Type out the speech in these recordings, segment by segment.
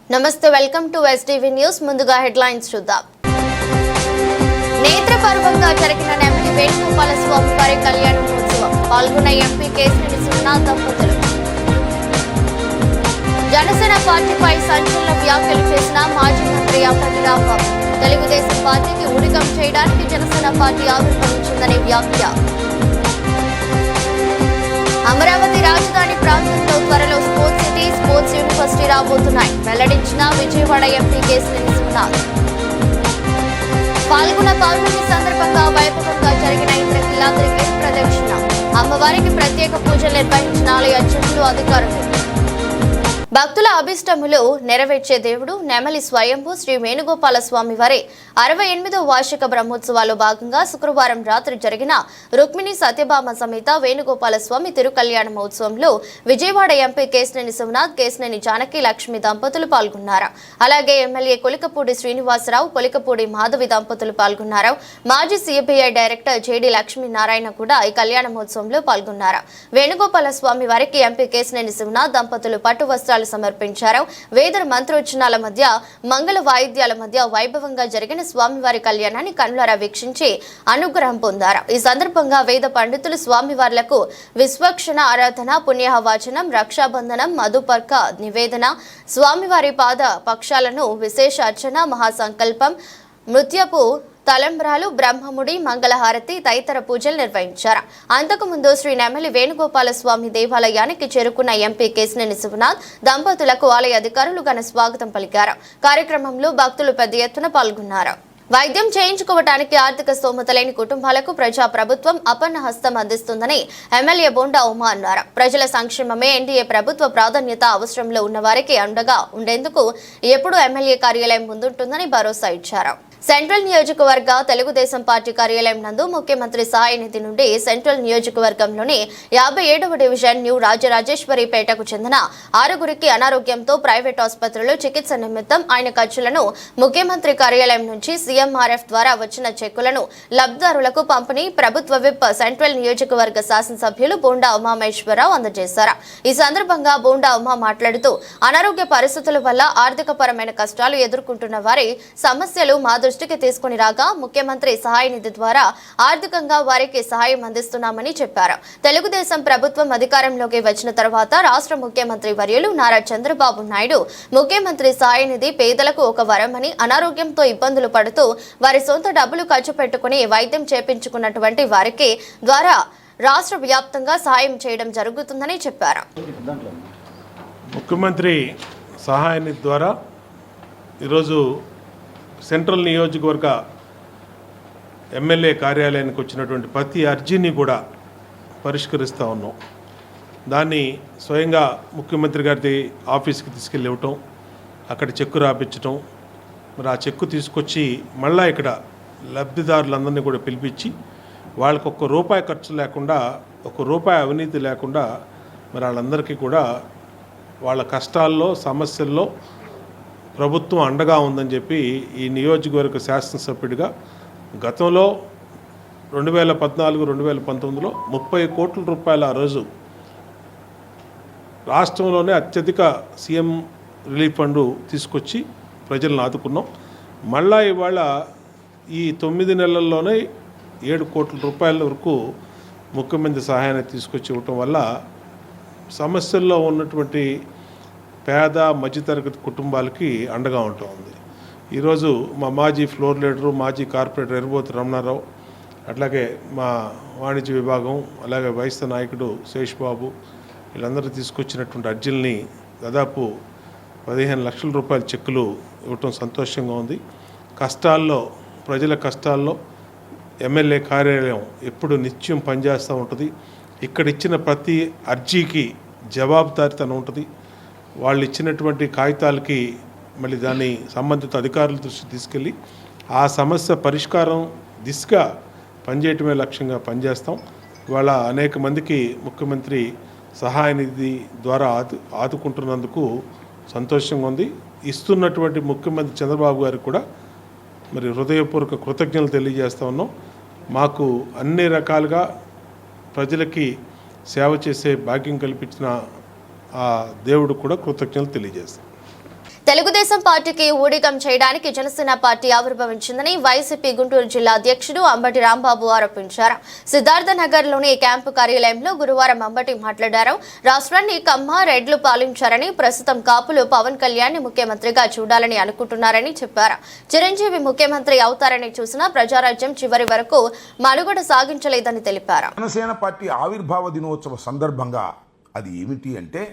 నమస్తే, welcome to STV news. ముందుగా headlines చూద్దాం. నేత్రపర్వంగా జరిగిన నెమలి వేణుగోపాల స్వామి వారి కళ్యాణ మహోత్సవం. పాల్గొన్న ఎంపీ కేశినేని శివనాథ్ దంపతులు. జనసేన పార్టీపై సంచలన వ్యాఖ్యలు చేసిన మాజీ మంత్రి అంబటి రాంబాబు. తెలుగుదేశం పార్టీకి ఊడిగం చేయడానికి జనసేన పార్టీ ఆవిర్భవించిందని వ్యాఖ్య. అమరావతి రాజధాని ప్రాంతంలో త్వరలో స్పోర్ట్స్ సిటీ, స్పోర్ట్స్ యూనివర్సిటీ రాబోతున్నాయి వెల్లడించిన విజయవాడ ఎంపీ కేశినేని శివనాథ్. పాల్గొన్న పౌర్ణమి సందర్భంగా వైభవంగా జరిగిన ఇంద్రకీలాద్రి గిరి ప్రదక్షిణ. అమ్మవారికి ప్రత్యేక పూజలు నిర్వహించిన ఆలయ అర్చకులు, అధికారులు. భక్తుల అభిష్టములు నెరవేర్చే దేవుడు నెమలి స్వయంభూ శ్రీ వేణుగోపాల స్వామి వారి 68వ వార్షిక బ్రహ్మోత్సవాల్లో భాగంగా శుక్రవారం రాత్రి జరిగిన రుక్మిణి సత్యభామ సమేత వేణుగోపాల స్వామి తిరుకల్యాణ మహోత్సవంలో విజయవాడ ఎంపీ కేశినేని శివనాథ్, కేశినేని జానకి లక్ష్మి దంపతులు పాల్గొన్నారు. అలాగే ఎమ్మెల్యే కొలికపూడి శ్రీనివాసరావు, కొలికపూడి మాధవి దంపతులు పాల్గొన్నారు. మాజీ సిబిఐ డైరెక్టర్ జేడి లక్ష్మీనారాయణ కూడా ఈ కళ్యాణ మహోత్సవంలో పాల్గొన్నారు. వేణుగోపాల స్వామి వారికి ఎంపీ కేశినేని శివనాథ్ దంపతులు పట్టు వస్త్రాలు సమర్పించారు. వేద మంత్రోచ్చరణల మధ్య, మంగళ వాయిద్యాల మధ్య వైభవంగా జరిగిన స్వామివారి కళ్యాణాన్ని కన్నులారా వీక్షించి అనుగ్రహం పొందారు. ఈ సందర్భంగా వేద పండితులు స్వామివార్లకు విశ్వక్షణ ఆరాధన, పుణ్యవాచనం, రక్షాబంధనం, మధుపర్క నివేదన, స్వామివారి పాద పక్షాలను విశేష అర్చన, మహాసంకల్పం, మృత్యపు తలంబ్రాలు, బ్రహ్మముడి, మంగళహారతి తదితర పూజలు నిర్వహించారు. అంతకుముందు శ్రీ నెమలి వేణుగోపాల స్వామి దేవాలయానికి చేరుకున్న ఎంపీ కేశినేని శివనాథ్ దంపతులకు ఆలయ అధికారులు ఘన స్వాగతం పలికారు. కార్యక్రమంలో భక్తులు పెద్ద ఎత్తున పాల్గొన్నారు. వైద్యం చేయించుకోవడానికి ఆర్థిక స్తోమత లేని కుటుంబాలకు ప్రజా ప్రభుత్వం అపన్న హస్తం అందిస్తుందని ఎమ్మెల్యే బోండా ఉమా అన్నారు. ప్రజల సంక్షేమమే ఎన్డీఏ ప్రభుత్వ ప్రాధాన్యత. అవసరంలో ఉన్న వారికి అండగా ఉండేందుకు ఎప్పుడూ ఎమ్మెల్యే కార్యాలయం ముందుంటుందని భరోసా ఇచ్చారు. సెంట్రల్ నియోజకవర్గ తెలుగుదేశం పార్టీ కార్యాలయం నందు ముఖ్యమంత్రి సహాయ నిధి నుండి సెంట్రల్ నియోజకవర్గంలోని 57వ డివిజన్ న్యూ రాజరాజేశ్వరిపేటకు చెందిన 6గురికి అనారోగ్యంతో ప్రైవేట్ ఆసుపత్రిలో చికిత్స నిమిత్తం ఆయన ఖర్చులను ముఖ్యమంత్రి కార్యాలయం నుంచి సీఎంఆర్ఎఫ్ ద్వారా వచ్చిన చెక్కులను లబ్ధిదారులకు పంపిణీ ప్రభుత్వ విప్ సెంట్రల్ నియోజకవర్గ శాసనసభ్యులు బోండా ఉమామేశ్వరరావు అందజేశారు. ఈ సందర్భంగా బోండా ఉమా మాట్లాడుతూ అనారోగ్య పరిస్థితుల వల్ల ఆర్థికపరమైన కష్టాలు ఎదుర్కొంటున్న వారి సమస్యలు మా దృష్టికి తీసుకుని రాగా ముఖ్యమంత్రి సహాయ నిధి ద్వారా ఆర్థికంగా వారికి సహాయం అందిస్తున్నామని చెప్పారు. తెలుగుదేశం ప్రభుత్వం అధికారంలోకి వచ్చిన తర్వాత రాష్ట్ర ముఖ్యమంత్రి వర్యులు నారా చంద్రబాబు నాయుడు ముఖ్యమంత్రి సహాయ నిధి పేదలకు ఒక వరమని, అనారోగ్యంతో ఇబ్బందులు పడుతూ వారి సొంత డబ్బులు ఖర్చు పెట్టుకుని వైద్యం చేపించుకున్నటువంటి వారికి ద్వారా రాష్ట్ర వ్యాప్తంగా సహాయం చేయడం జరుగుతుందని చెప్పారు. ముఖ్యమంత్రి సహాయ నిధి ద్వారా ఈరోజు సెంట్రల్ నియోజకవర్గ ఎమ్మెల్యే కార్యాలయానికి వచ్చినటువంటి ప్రతి అర్జీని కూడా పరిష్కరిస్తూ ఉన్నాం. దాన్ని స్వయంగా ముఖ్యమంత్రి గారి ఆఫీస్కి తీసుకెళ్ళి ఇవ్వటం, అక్కడ చెక్కు రాపించటం, మరి ఆ చెక్కు తీసుకొచ్చి మళ్ళీ ఇక్కడ లబ్ధిదారులందరినీ కూడా పిలిపించి వాళ్ళకు ₹1 ఖర్చు లేకుండా, ₹1 అవినీతి లేకుండా మరి వాళ్ళందరికీ కూడా వాళ్ళ కష్టాల్లో, సమస్యల్లో ప్రభుత్వం అండగా ఉందని చెప్పి ఈ నియోజకవర్గ శాసనసభ్యుడిగా గతంలో 2014, 2019లో 30 కోట్ల రూపాయలు ఆ రోజు రాష్ట్రంలోనే అత్యధిక సీఎం రిలీఫ్ ఫండ్ తీసుకొచ్చి ప్రజలను ఆదుకున్నాం. మళ్ళా ఇవాళ ఈ 9 నెలల్లోనే 7 కోట్ల రూపాయల వరకు ముఖ్యమంత్రి సహాయాన్ని తీసుకొచ్చి ఇవ్వటం వల్ల సమస్యల్లో ఉన్నటువంటి పేద మధ్యతరగతి కుటుంబాలకి అండగా ఉంటుంది. ఈరోజు మా మాజీ ఫ్లోర్ లీడరు, మాజీ కార్పొరేటర్ ఎర్రబోతు రమణారావు, అట్లాగే మా వాణిజ్య విభాగం, అలాగే వైశ్య నాయకుడు శేష్ బాబు వీళ్ళందరూ తీసుకొచ్చినటువంటి అర్జీల్ని దాదాపు 15 లక్షల రూపాయల చెక్కులు ఇవ్వటం సంతోషంగా ఉంది. కష్టాల్లో, ప్రజల కష్టాల్లో ఎమ్మెల్యే కార్యాలయం ఎప్పుడు నిత్యం పనిచేస్తూ ఉంటుంది. ఇక్కడ ఇచ్చిన ప్రతి అర్జీకి జవాబుదారీతనం ఉంటుంది. వాళ్ళు ఇచ్చినటువంటి కాగితాలకి మళ్ళీ దాన్ని సంబంధిత అధికారుల దృష్టి తీసుకెళ్ళి ఆ సమస్య పరిష్కారం దిశగా పనిచేయటమే లక్ష్యంగా పనిచేస్తాం. ఇవాళ అనేక మందికి ముఖ్యమంత్రి సహాయ నిధి ద్వారా ఆదుకుంటున్నందుకు సంతోషంగా ఉంది. ఇస్తున్నటువంటి ముఖ్యమంత్రి చంద్రబాబు గారికి కూడా మరి హృదయపూర్వక కృతజ్ఞతలు తెలియజేస్తూ ఉన్నాం. మాకు అన్ని రకాలుగా ప్రజలకి సేవ చేసే భాగ్యం కల్పించిన ఆ దేవుడు కూడా కృతజ్ఞతలు తెలియజేస్తాం. తెలుగుదేశం పార్టీకి ఊడిగం చేయడానికి జనసేన పార్టీ ఆవిర్భవించిందని వైసీపీ గుంటూరు జిల్లా అధ్యక్షుడు అంబటి రాంబాబు ఆరోపించారు. సిద్ధార్థనగర్లోని క్యాంపు కార్యాలయంలో గురువారం అంబటి మాట్లాడారు. రాష్ట్రాన్ని కమ్మ రెడ్లు పాలించారని, ప్రస్తుతం కాపులు పవన్ కళ్యాణ్ ని ముఖ్యమంత్రిగా చూడాలని అనుకుంటున్నారని చెప్పారు. చిరంజీవి ముఖ్యమంత్రి అవుతారని చూసినా ప్రజారాజ్యం చివరి వరకు మనుగడ సాగించలేదని తెలిపారు. జనసేన పార్టీ ఆవిర్భావ దినోత్సవ సందర్భంగా అది ఏమిటి అంటే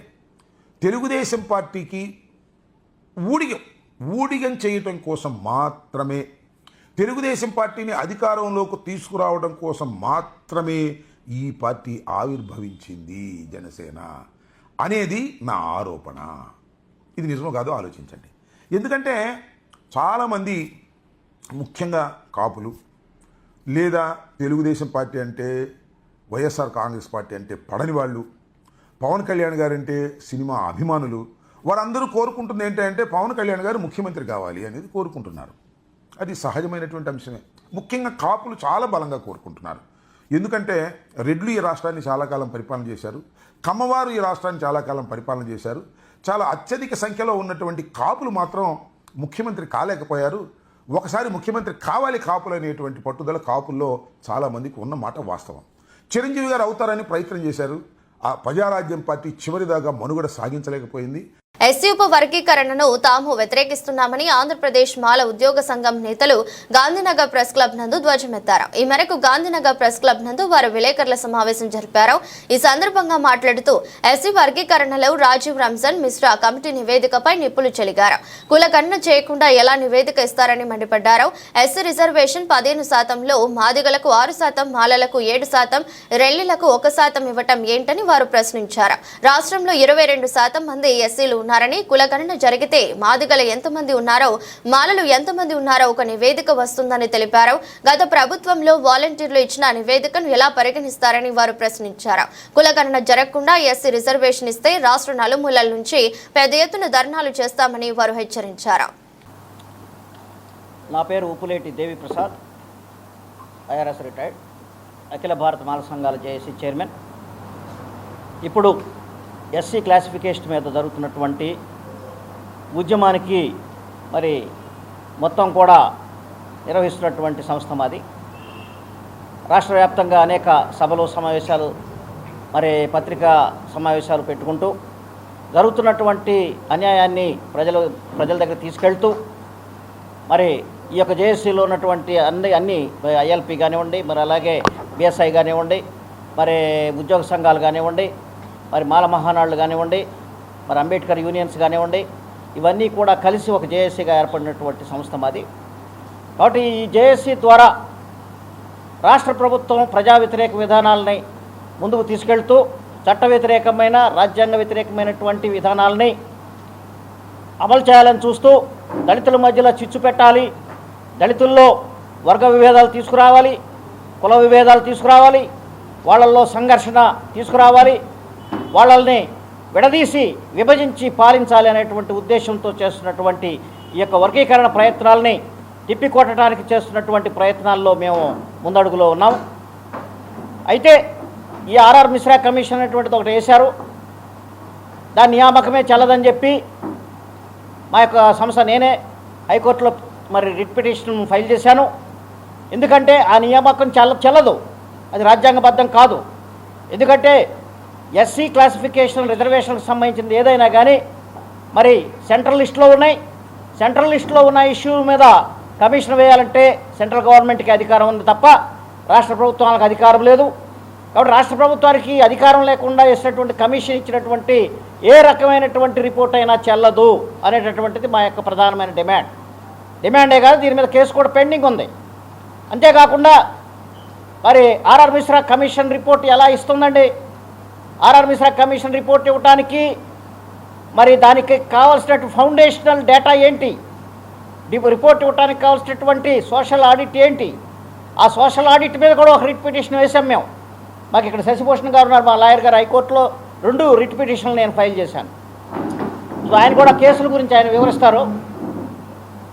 తెలుగుదేశం పార్టీకి ఊడిగం చేయటం కోసం మాత్రమే, తెలుగుదేశం పార్టీని అధికారంలోకి తీసుకురావడం కోసం మాత్రమే ఈ పార్టీ ఆవిర్భవించింది జనసేన అనేది నా ఆరోపణ. ఇది నిజమో కాదో ఆలోచించండి. ఎందుకంటే చాలామంది ముఖ్యంగా కాపులు లేదా తెలుగుదేశం పార్టీ అంటే వైఎస్ఆర్ కాంగ్రెస్ పార్టీ అంటే పడని వాళ్ళు, పవన్ కళ్యాణ్ గారంటే సినిమా అభిమానులు, వారందరూ కోరుకుంటుంది ఏంటంటే పవన్ కళ్యాణ్ గారు ముఖ్యమంత్రి కావాలి అనేది కోరుకుంటున్నారు. అది సహజమైనటువంటి అంశమే. ముఖ్యంగా కాపులు చాలా బలంగా కోరుకుంటున్నారు. ఎందుకంటే రెడ్లు ఈ రాష్ట్రాన్ని చాలా కాలం పరిపాలన చేశారు, కమ్మవారు ఈ రాష్ట్రాన్ని చాలా కాలం పరిపాలన చేశారు. చాలా అత్యధిక సంఖ్యలో ఉన్నటువంటి కాపులు మాత్రం ముఖ్యమంత్రి కాలేకపోయారు. ఒకసారి ముఖ్యమంత్రి కావాలి కాపులు అనేటువంటి పట్టుదల కాపుల్లో చాలామందికి ఉన్న మాట వాస్తవం. చిరంజీవి గారు అవుతారని ప్రయత్నం చేశారు. ఆ ప్రజారాజ్యం పార్టీ చివరిదాకా మనుగడ సాగించలేకపోయింది. ఎస్సీ ఉప వర్గీకరణను తాము వ్యతిరేకిస్తున్నామని ఆంధ్రప్రదేశ్ మాల ఉద్యోగ సంఘం నేతలు గాంధీనగర్ ప్రెస్ క్లబ్ నందు ధ్వజమెత్తారు. ఈ మేరకు గాంధీనగర్ ప్రెస్ క్లబ్ నందు వారు విలేకరుల సమావేశం జరిపారు. ఈ సందర్భంగా మాట్లాడుతూ ఎస్సీ వర్గీకరణలో రాజీవ్ రంజన్ మిశ్రా కమిటీ నివేదికపై నిప్పులు చెలిగారు. కులగణన చేయకుండా ఎలా నివేదిక ఇస్తారని మండిపడ్డారు. ఎస్సీ రిజర్వేషన్ 15%లో మాదిగలకు 6%, మాలలకు 7%, రెల్లిలకు 1% ఇవ్వటం ఏంటని వారు ప్రశ్నించారు. రాష్ట్రంలో 22% మంది ఎస్సీలు ఉన్నారని, కులగణన జరిగితే మాదిగల ఎంతమంది ఉన్నారో, మాలలు ఎంతమంది ఉన్నారో ఒక నివేదిక వస్తుందని తెలిపారు. గత ప్రభుత్వంలో వాలంటీర్లు ఇచ్చిన నివేదికను ఎలా పరిగణిస్తారని వారు ప్రశ్నించారు. కులగణన జరగకుండా ఎస్సీ రిజర్వేషన్ ఇస్తే రాష్ట్ర నలుమూలల నుంచి పెద్ద ఎత్తున ధర్నాలు చేస్తామని వారు హెచ్చరించారు. నా పేరు ఉప్పులేటి దేవిప్రసాద్, ఐఆర్ఎస్ రిటైర్డ్, అఖిల భారత మాల సంఘాల జేఏసీ చైర్మన్. ఇప్పుడు ఎస్సీ క్లాసిఫికేషన్ మీద జరుగుతున్నటువంటి ఉద్యమానికి మరి మొత్తం కూడా నిర్వహిస్తున్నటువంటి సంస్థ మాది. రాష్ట్ర వ్యాప్తంగా అనేక సభలు, సమావేశాలు, మరి పత్రికా సమావేశాలు పెట్టుకుంటూ జరుగుతున్నటువంటి అన్యాయాన్ని ప్రజల దగ్గర తీసుకెళ్తూ మరి ఈ యొక్క జేఏసీలో ఉన్నటువంటి అన్ని ఐఎల్పి కానివ్వండి, మరి అలాగే బిఎస్ఐ కానివ్వండి, మరి ఉద్యోగ సంఘాలు కానివ్వండి, మరి మాల మహానాడులు కానివ్వండి, మరి అంబేద్కర్ యూనియన్స్ కానివ్వండి, ఇవన్నీ కూడా కలిసి ఒక జేఏసీగా ఏర్పడినటువంటి సంస్థ మాది. కాబట్టి ఈ జేఏసీ ద్వారా రాష్ట్ర ప్రభుత్వం ప్రజా వ్యతిరేక విధానాలని ముందుకు తీసుకెళ్తూ చట్ట వ్యతిరేకమైన, రాజ్యాంగ వ్యతిరేకమైనటువంటి విధానాలని అమలు చేయాలని చూస్తూ దళితుల మధ్యలో చిచ్చు పెట్టాలి, దళితుల్లో వర్గ విభేదాలు తీసుకురావాలి, కుల విభేదాలు తీసుకురావాలి, వాళ్ళల్లో సంఘర్షణ తీసుకురావాలి, వాళ్ళని విడదీసి విభజించి పాలించాలి అనేటువంటి ఉద్దేశంతో చేస్తున్నటువంటి ఈ యొక్క వర్గీకరణ ప్రయత్నాలని తిప్పికొట్టడానికి చేస్తున్నటువంటి ప్రయత్నాల్లో మేము ముందడుగులో ఉన్నాం. అయితే ఈ ఆర్ఆర్ మిశ్రా కమిషన్ అనేటువంటిది ఒకటి వేశారు. దాని నియామకమే చెల్లదని చెప్పి మా యొక్క సంస్థ నేనే హైకోర్టులో మరి రిట్ పిటిషన్ ఫైల్ చేశాను. ఎందుకంటే ఆ నియామకం చెల్లదు, అది రాజ్యాంగబద్ధం కాదు. ఎందుకంటే ఎస్సీ క్లాసిఫికేషన్ రిజర్వేషన్కి సంబంధించింది ఏదైనా కానీ మరి సెంట్రల్ లిస్టులో ఉన్నాయి. సెంట్రల్ లిస్టులో ఉన్న ఇష్యూ మీద కమిషన్ వేయాలంటే సెంట్రల్ గవర్నమెంట్కి అధికారం ఉంది తప్ప రాష్ట్ర ప్రభుత్వానికి అధికారం లేదు. కాబట్టి రాష్ట్ర ప్రభుత్వానికి అధికారం లేకుండా వేసినటువంటి కమిషన్ ఇచ్చినటువంటి ఏ రకమైనటువంటి రిపోర్ట్ అయినా చెల్లదు అనేటటువంటిది మా యొక్క ప్రధానమైన డిమాండే కాదు, దీని మీద కేసు కూడా పెండింగ్ ఉంది. అంతేకాకుండా మరి ఆర్ఆర్ మిశ్రా కమిషన్ రిపోర్ట్ ఎలా ఇస్తుందండి? ఆర్ఆర్ మిశ్రా కమిషన్ రిపోర్ట్ ఇవ్వడానికి మరి దానికి కావాల్సినటువంటి ఫౌండేషనల్ డేటా ఏంటి, రిపోర్ట్ ఇవ్వడానికి కావాల్సినటువంటి సోషల్ ఆడిట్ ఏంటి, ఆ సోషల్ ఆడిట్ మీద కూడా ఒక రిట్ పిటిషన్ వేసాం మేము. మాకు ఇక్కడ శశిభూషణ్ గారు ఉన్నారు, మా లాయర్ గారు, హైకోర్టులో 2 రిట్ పిటిషన్లు నేను ఫైల్ చేశాను. సో ఆయన కూడా కేసుల గురించి ఆయన వివరిస్తారు.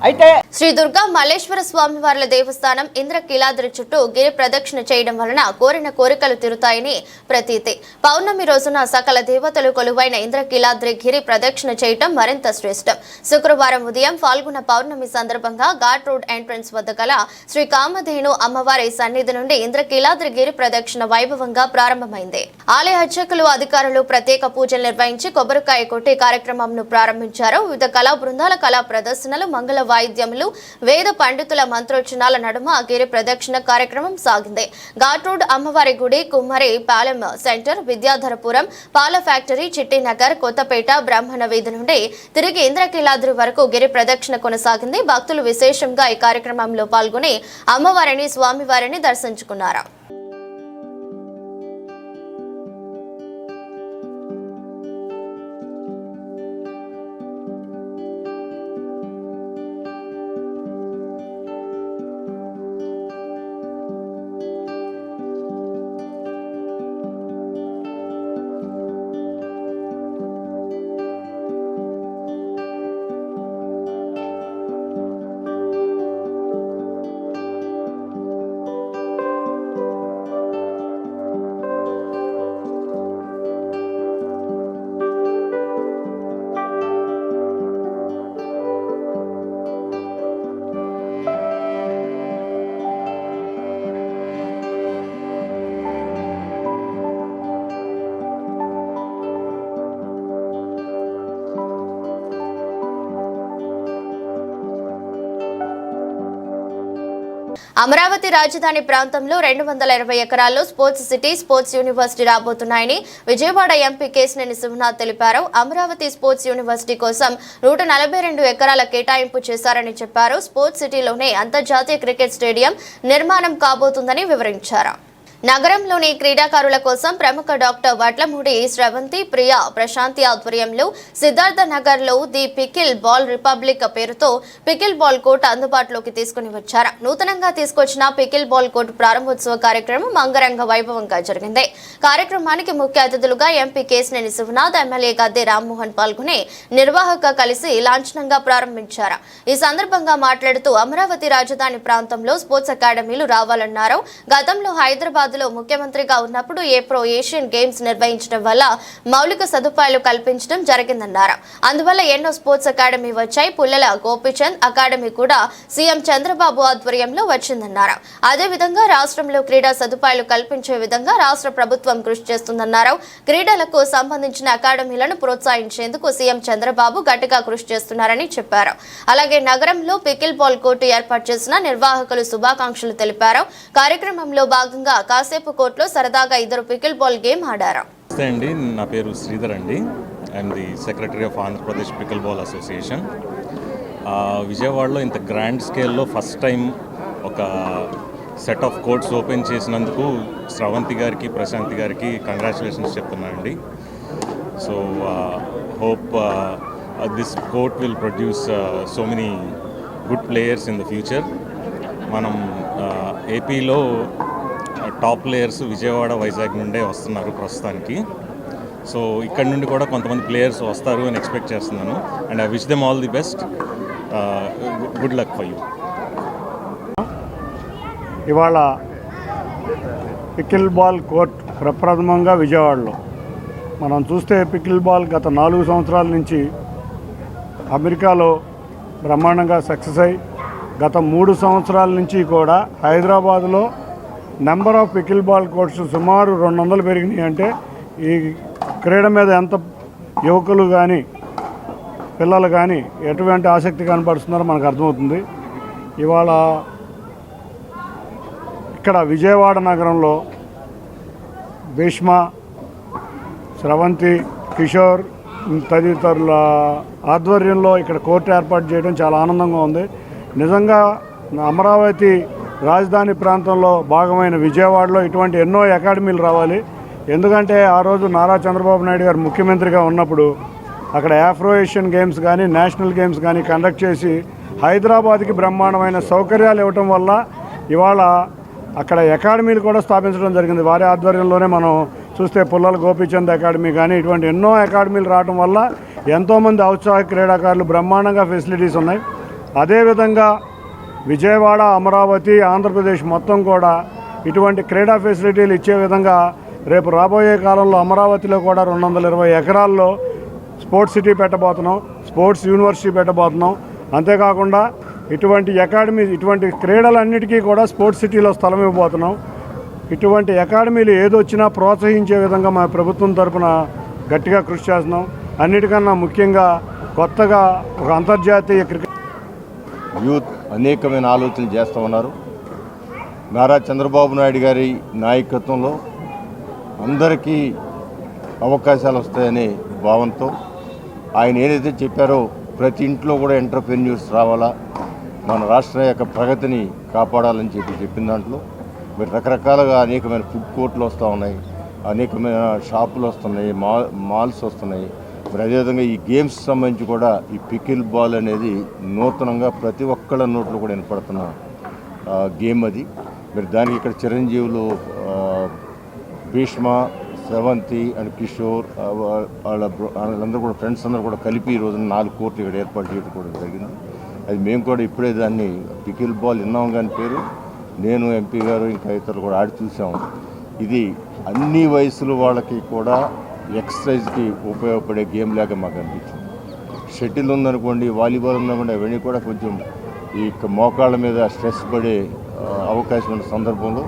అయితే శ్రీ దుర్గా మల్లేశ్వర స్వామి వార్ల దేవస్థానం ఇంద్రకీలాద్రి చుట్టూ గిరి ప్రదక్షిణ చేయడం వలన కోరిన కోరికలు తీరుతాయని ప్రతీతి. పౌర్ణమి రోజున సకల దేవతలు కొలువైన ఇంద్రకీలాద్రి గిరి ప్రదక్షిణ చేయటం మరింత శ్రేష్టం. శుక్రవారం ఉదయం ఫాల్గుణ పౌర్ణమి సందర్భంగా ఘాట్ రోడ్ ఎంట్రన్స్ వద్ద గల శ్రీ కామధేను అమ్మవారి సన్నిధి నుండి ఇంద్రకీలాద్రి గిరి ప్రదక్షిణ వైభవంగా ప్రారంభమైంది. ఆలయ అర్చకులు, అధికారులు ప్రత్యేక పూజలు నిర్వహించి కొబ్బరికాయ కొట్టి కార్యక్రమంను ప్రారంభించారు. వివిధ కళా బృందాల కళా ప్రదర్శనలు, మంగళ వాయిద్యములు, వేద పండితుల మంత్రోచ్చనాల నడుమ గిరి ప్రదక్షిణ కార్యక్రమం సాగింది. ఘాట్ రోడ్ అమ్మవారి గుడి, కుమ్మరి పాలెం సెంటర్, విద్యాధరపురం, పాల ఫ్యాక్టరీ, చిట్టినగర్, కొత్తపేట, బ్రాహ్మణ వీధి నుండి తిరిగి ఇంద్రకీలాద్రి వరకు గిరి ప్రదక్షిణ కొనసాగింది. భక్తులు విశేషంగా ఈ కార్యక్రమంలో పాల్గొని అమ్మవారిని, స్వామివారిని దర్శించుకున్నారు. అమరావతి రాజధాని ప్రాంతంలో 220 ఎకరాల్లో స్పోర్ట్స్ సిటీ, స్పోర్ట్స్ యూనివర్సిటీ రాబోతున్నాయని విజయవాడ ఎంపీ కేశినేని శివనాథ్ తెలిపారు. అమరావతి స్పోర్ట్స్ యూనివర్సిటీ కోసం 142 ఎకరాల కేటాయింపు చేశారని చెప్పారు. స్పోర్ట్స్ సిటీలోనే అంతర్జాతీయ క్రికెట్ స్టేడియం నిర్మాణం కాబోతుందని వివరించారు. నగరంలోని క్రీడాకారుల కోసం ప్రముఖ డాక్టర్ వడ్లమూడి స్రవంతి, ప్రియా, ప్రశాంతి ఆధ్వర్యంలో సిద్ధార్థ నగర్ లో ది పికిల్ బాల్ రిపబ్లిక్ పేరుతో పికిల్ బాల్ కోర్ట్ అందుబాటులోకి తీసుకుని వచ్చారు. నూతనంగా తీసుకొచ్చిన పికిల్ బాల్ కోర్ట్ ప్రారంభోత్సవ కార్యక్రమం అంగరంగ వైభవంగా జరిగింది. కార్యక్రమానికి ముఖ్య అతిథులుగా ఎంపీ కేశినేని శివనాథ్, ఎమ్మెల్యే గద్దె రామ్మోహన్ పాల్గొని నిర్వాహక కలిసి లాంఛనంగా ప్రారంభించారు. ఈ సందర్భంగా మాట్లాడుతూ అమరావతి రాజధాని ప్రాంతంలో స్పోర్ట్స్ అకాడమీలు రావాలన్నారు. గతంలో హైదరాబాద్ ముఖ్యమంత్రిగా ఉన్నప్పుడు ఏప్రో ఏషియన్ గేమ్స్ నిర్వహించడం వల్ల మౌలిక సదుపాయాలు కల్పించడం జరిగిందన్నారు. అందువల్ల ఎన్నో స్పోర్ట్స్ అకాడమీ వచ్చాయి. పుల్లల గోపిచంద్ అకాడమీ కూడా సీఎం చంద్రబాబు ఆధ్వర్యంలో వచ్చిందన్నారు. అదేవిధంగా రాష్ట్రంలో క్రీడా సదుపాయాలు కల్పించే విధంగా రాష్ట్ర ప్రభుత్వం కృషి చేస్తుందన్నారు. క్రీడలకు సంబంధించిన అకాడమీలను ప్రోత్సహించేందుకు సీఎం చంద్రబాబు గట్టిగా కృషి చేస్తున్నారని చెప్పారు. అలాగే నగరంలో పికిల్ బాల్ కోర్టు ఏర్పాటు చేసిన నిర్వాహకులు శుభాకాంక్షలు తెలిపారు. కార్యక్రమంలో భాగంగా కాసేపు కోర్టులో సరదాగా 2 పికిల్ బాల్ గేమ్ ఆడారు. నమస్తే అండి, నా పేరు శ్రీధర్ అండి. I'm the secretary of Andhra Pradesh pickle ball association. విజయవాడలో ఇంత గ్రాండ్ స్కేల్లో ఫస్ట్ టైం ఒక సెట్ ఆఫ్ కోర్ట్స్ ఓపెన్ చేసినందుకు స్రవంతి గారికి, ప్రశాంతి గారికి కంగ్రాచులేషన్స్ చెప్తున్నానండి. So hope this court will produce so many good players in the future. మనం ఏపీలో టాప్ ప్లేయర్స్ విజయవాడ, వైజాగ్ నుండే వస్తున్నారు ప్రస్తుతానికి. సో ఇక్కడ నుండి కూడా కొంతమంది ప్లేయర్స్ వస్తారు అని ఎక్స్పెక్ట్ చేస్తున్నాను. And I wish them all the best. Good luck for you. ఇవాళ పికిల్ బాల్ కోర్ట్ ప్రప్రథమంగా విజయవాడలో మనం చూస్తే పికిల్ బాల్ గత 4 సంవత్సరాల నుంచి అమెరికాలో బ్రహ్మాండంగా సక్సెస్ అయ్యి గత 3 సంవత్సరాల నుంచి కూడా హైదరాబాదులో number of pickle ball courts సుమారు 200 పెరిగినాయి. అంటే ఈ క్రీడ మీద ఎంత యువకులు కానీ పిల్లలు కానీ ఎటువంటి ఆసక్తి కనపడుతున్నారో మనకు అర్థమవుతుంది. ఇవాళ ఇక్కడ విజయవాడ నగరంలో భీష్మ, స్రవంతి, కిషోర్ తదితరుల ఆధ్వర్యంలో ఇక్కడ కోర్టు ఏర్పాటు చేయడం చాలా ఆనందంగా ఉంది. నిజంగా అమరావతి రాజధాని ప్రాంతంలో భాగమైన విజయవాడలో ఇటువంటి ఎన్నో అకాడమీలు రావాలి. ఎందుకంటే ఆ రోజు నారా చంద్రబాబు నాయుడు గారు ముఖ్యమంత్రిగా ఉన్నప్పుడు అక్కడ ఆఫ్రో ఏషియన్ గేమ్స్ కానీ నేషనల్ గేమ్స్ కానీ కండక్ట్ చేసి హైదరాబాద్కి బ్రహ్మాండమైన సౌకర్యాలు ఇవ్వటం వల్ల ఇవాళ అక్కడ అకాడమీలు కూడా స్థాపించడం జరిగింది. వారి ఆధ్వర్యంలోనే మనం చూస్తే పుల్లల గోపీచంద్ అకాడమీ కానీ ఇటువంటి ఎన్నో అకాడమీలు రావడం వల్ల ఎంతోమంది ఔత్సాహిక క్రీడాకారులు బ్రహ్మాండంగా ఫెసిలిటీస్ ఉన్నాయి. అదేవిధంగా విజయవాడ, అమరావతి, ఆంధ్రప్రదేశ్ మొత్తం కూడా ఇటువంటి క్రీడా ఫెసిలిటీలు ఇచ్చే విధంగా రేపు రాబోయే కాలంలో అమరావతిలో కూడా 220 ఎకరాల్లో స్పోర్ట్స్ సిటీ పెట్టబోతున్నాం, స్పోర్ట్స్ యూనివర్సిటీ పెట్టబోతున్నాం. అంతేకాకుండా ఇటువంటి అకాడమీ, ఇటువంటి క్రీడలన్నిటికీ కూడా స్పోర్ట్స్ సిటీలో స్థలం ఇవ్వబోతున్నాం. ఇటువంటి అకాడమీలు ఏదొచ్చినా ప్రోత్సహించే విధంగా మా ప్రభుత్వం తరఫున గట్టిగా కృషి చేస్తున్నాం. అన్నిటికన్నా ముఖ్యంగా కొత్తగా ఒక అంతర్జాతీయ క్రికెట్ యూత్ అనేకమైన ఆలోచనలు చేస్తూ ఉన్నారు. నారా చంద్రబాబు నాయుడు గారి నాయకత్వంలో అందరికీ అవకాశాలు వస్తాయనే భావంతో ఆయన ఏదైతే చెప్పారో ప్రతి ఇంట్లో కూడా ఎంటర్‌ప్రెన్యూర్స్ రావాలా, మన రాష్ట్రం యొక్క ప్రగతిని కాపాడాలని చెప్పిన దాంట్లో మరి రకరకాలుగా అనేకమైన ఫుడ్ కోర్టులు వస్తూ ఉన్నాయి, అనేకమైన షాపులు వస్తున్నాయి, మాల్స్ వస్తున్నాయి. మరి అదేవిధంగా ఈ గేమ్స్ సంబంధించి కూడా ఈ పికిల్ బాల్ అనేది నూతనంగా ప్రతి ఒక్కళ్ళ నోట్లో కూడా వినపడుతున్న గేమ్ అది. మరి దానికి ఇక్కడ చిరంజీవులు, భీష్మ, స్రవంతి అండ్ కిషోర్ వాళ్ళందరూ కూడా ఫ్రెండ్స్ అందరూ కూడా కలిపి ఈ రోజున 4 కోర్టులు ఇక్కడ ఏర్పాటు చేయడం కూడా జరిగింది. అది మేము కూడా ఇప్పుడే దాన్ని పికిల్ బాల్ విన్నాం కానీ పేరు, నేను, ఎంపీ గారు ఇంకా ఇతరులు కూడా ఆడి చూసాం. ఇది అన్ని వయసుల వాళ్ళకి కూడా ఎక్సర్సైజ్కి ఉపయోగపడే గేమ్ లాగా మాకు అనిపించింది. షటిల్ ఉందనుకోండి, వాలీబాల్ ఉందనుకోండి, అవన్నీ కూడా కొంచెం ఈ మోకాళ్ళ మీద స్ట్రెస్ పడే అవకాశం ఉన్న సందర్భంలో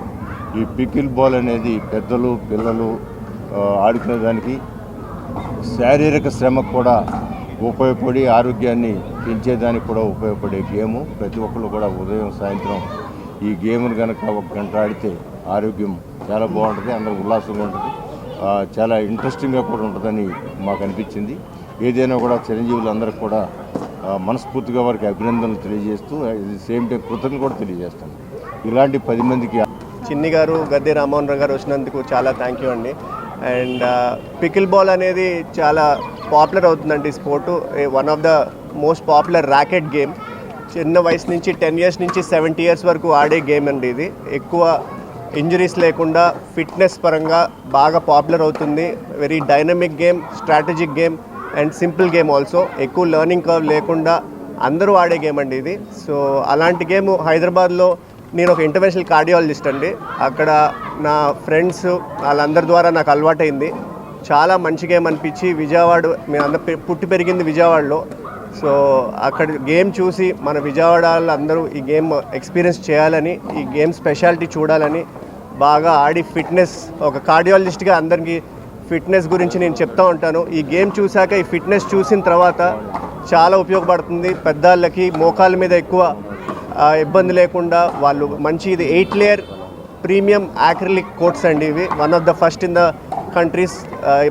ఈ పికిల్ బాల్ అనేది పెద్దలు, పిల్లలు ఆడుకునే దానికి శారీరక శ్రమకు కూడా ఉపయోగపడి ఆరోగ్యాన్ని పెంచేదానికి కూడా ఉపయోగపడే గేము. ప్రతి ఒక్కళ్ళు కూడా ఉదయం, సాయంత్రం ఈ గేమ్ను కనుక 1 గంట ఆడితే ఆరోగ్యం చాలా బాగుంటుంది, అందరూ ఉల్లాసంగా ఉంటుంది, చాలా ఇంట్రెస్టింగ్గా కూడా ఉంటుందని మాకు అనిపించింది. ఏదైనా కూడా చిరంజీవులు అందరికి కూడా మనస్ఫూర్తిగా వారికి అభినందనలు తెలియజేస్తూ సేమ్ టైం కృతజ్ఞతలు కూడా తెలియజేస్తాను. ఇలాంటి 10 మందికి చిన్ని గారు, గద్దె రామ్మోహన్ రావు గారు వచ్చినందుకు చాలా థ్యాంక్ యూ అండి. అండ్ పికిల్ బాల్ అనేది చాలా పాపులర్ అవుతుందండి sport. One of the most popular racket game. చిన్న వయసు నుంచి 10 ఇయర్స్ నుంచి 70 ఇయర్స్ వరకు ఆడే గేమ్ అండి ఇది. ఎక్కువ ఇంజరీస్ లేకుండా ఫిట్నెస్ పరంగా బాగా పాపులర్ అవుతుంది. Very dynamic game, strategic game and simple game also. ఎక్కువ లెర్నింగ్ కర్వ్ లేకుండా అందరూ ఆడే గేమ్ అండి ఇది. సో అలాంటి గేమ్ హైదరాబాద్లో, నేను ఒక ఇంటర్వెన్షనల్ కార్డియాలజిస్ట్ అండి, అక్కడ నా ఫ్రెండ్స్ వాళ్ళందరి ద్వారా నాకు అలవాటైంది. చాలా మంచి గేమ్ అనిపించి విజయవాడ, మేము అందరూ పుట్టి పెరిగింది విజయవాడలో. సో అక్కడ గేమ్ చూసి మన విజయవాడ అందరూ ఈ గేమ్ ఎక్స్పీరియన్స్ చేయాలని, ఈ గేమ్ స్పెషాలిటీ చూడాలని బాగా ఆడి ఫిట్నెస్, ఒక కార్డియాలజిస్ట్గా అందరికీ ఫిట్నెస్ గురించి నేను చెప్తూ ఉంటాను. ఈ గేమ్ చూశాక, ఈ ఫిట్నెస్ చూసిన తర్వాత చాలా ఉపయోగపడుతుంది. పెద్దవాళ్ళకి మోకాళ్ళ మీద ఎక్కువ ఇబ్బంది లేకుండా వాళ్ళు మంచి, ఇది 8 లేయర్ ప్రీమియం యాక్రిలిక్ కోట్స్ అండి ఇవి. One of the first in the countries.